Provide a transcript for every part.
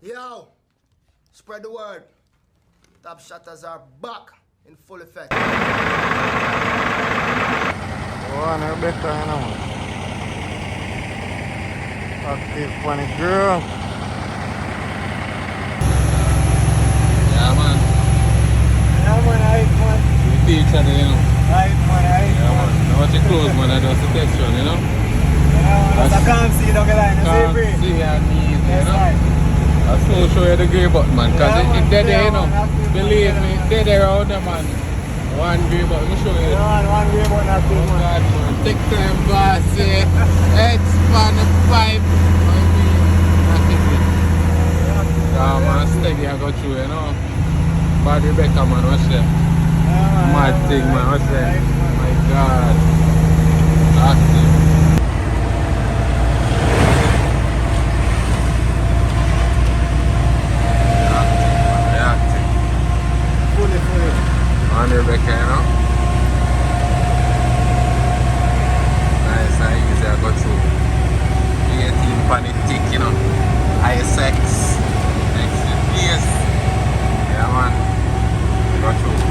Yo, spread the word. Top Shotters are back in full effect. Oh, no better, you know. Active funny girl. Yeah, man. Yeah, man, I man. We see each other, you know. Right, man, Yeah, man. Now watch it close, man. I just detection, you know. Yeah, man, I can't see the line. Can't See, see and need, you yes, know. right. I still show you the grey button, man. Because Yeah, man, it's dead there, you know. yeah, man, Believe me, man. it's dead there around there, man. One grey button. Let me show you. Yeah, man, one way button active, Oh, man. God, man. Take time, boss. Expand the pipe. Yeah, man, steady I go through, you know. Bad Rebecca, man, watch that. Yeah, Mad yeah, thing, man, watch that. right, man. My God. Active. Active. Fully. On Rebecca, you know. Nice and easy I go through. 18 pan it thick, you know. ISX. Next to PS. Yeah, man. Go through.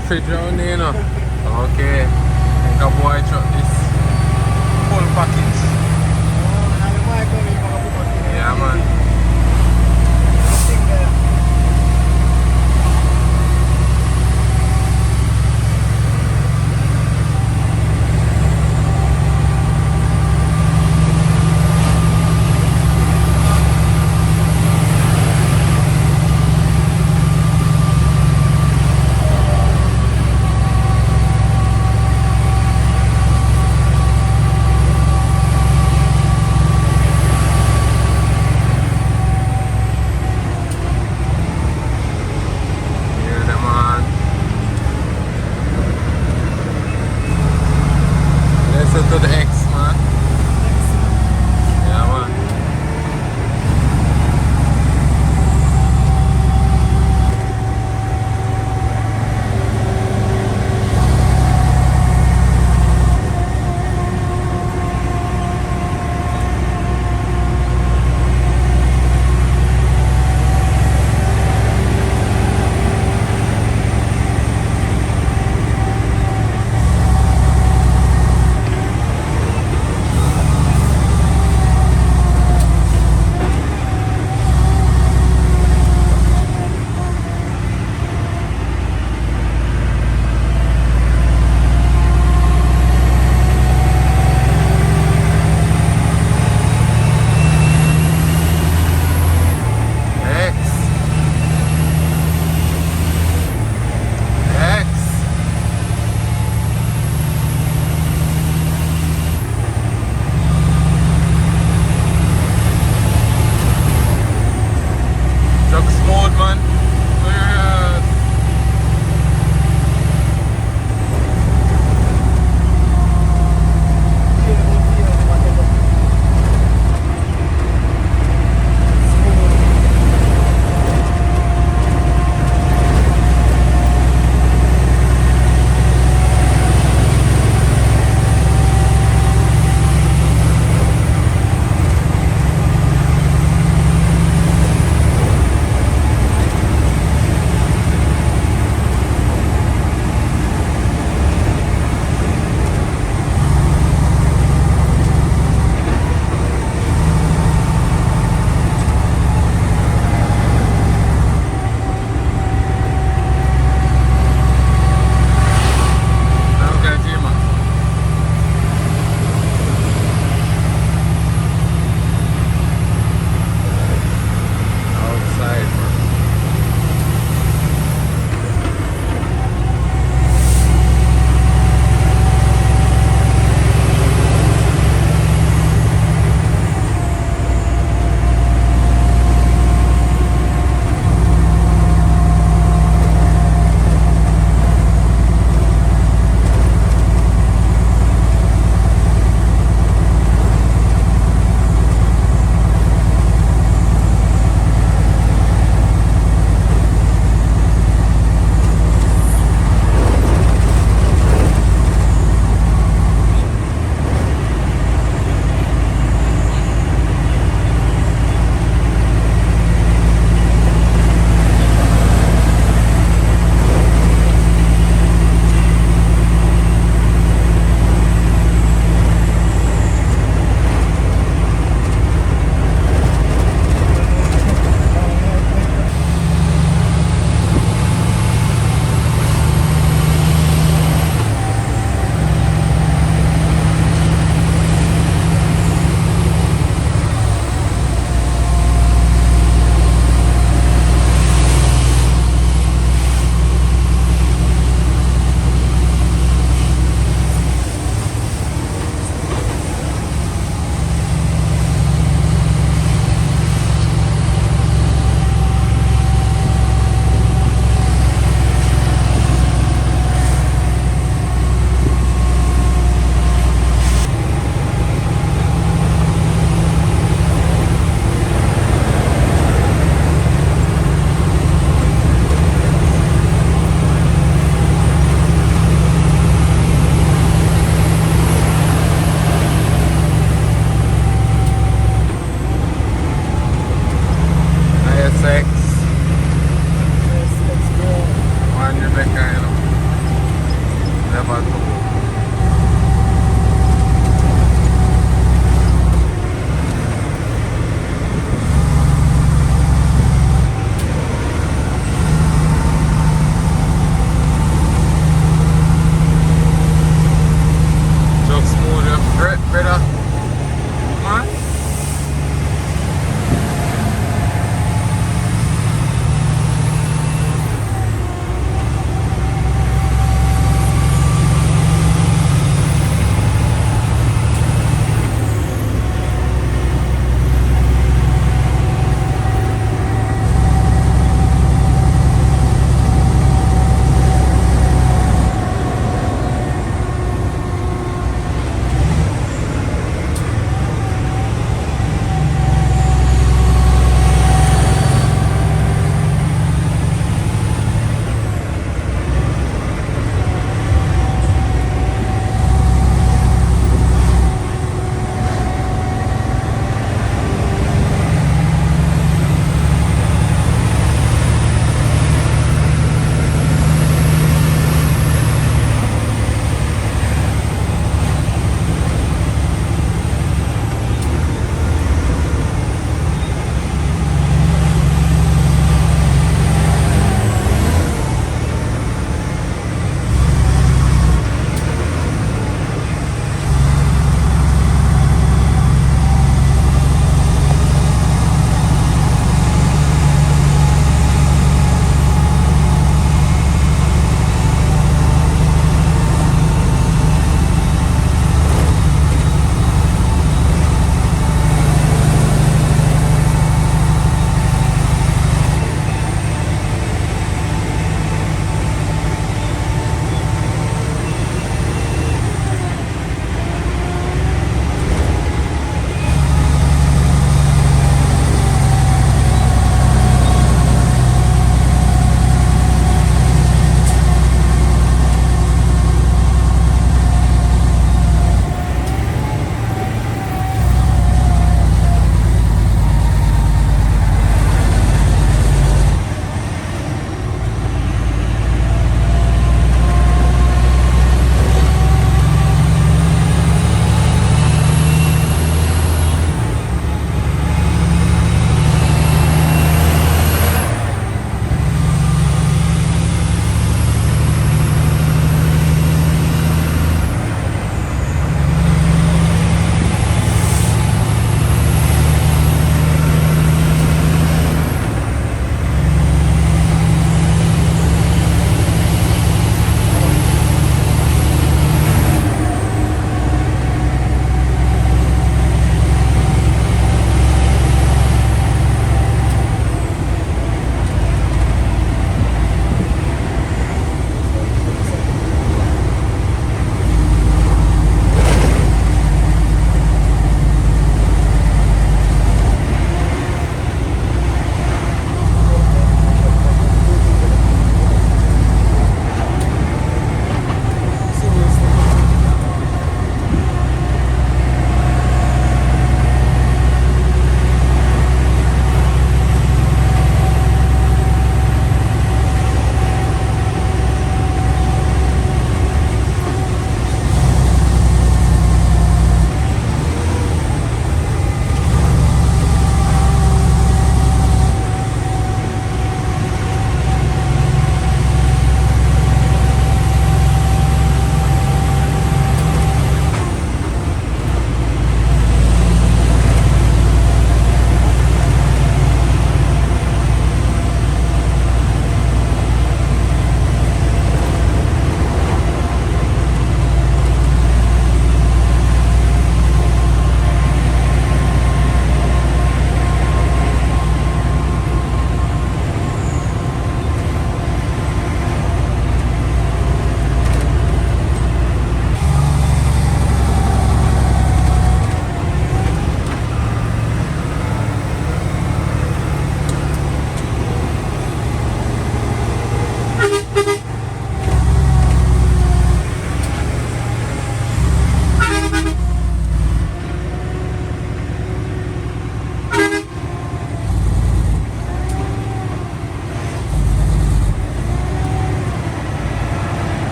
say fridge round there, you know. Okay. Think a boy truck this full package. Yeah, man. To the X, man. Yeah, man. say.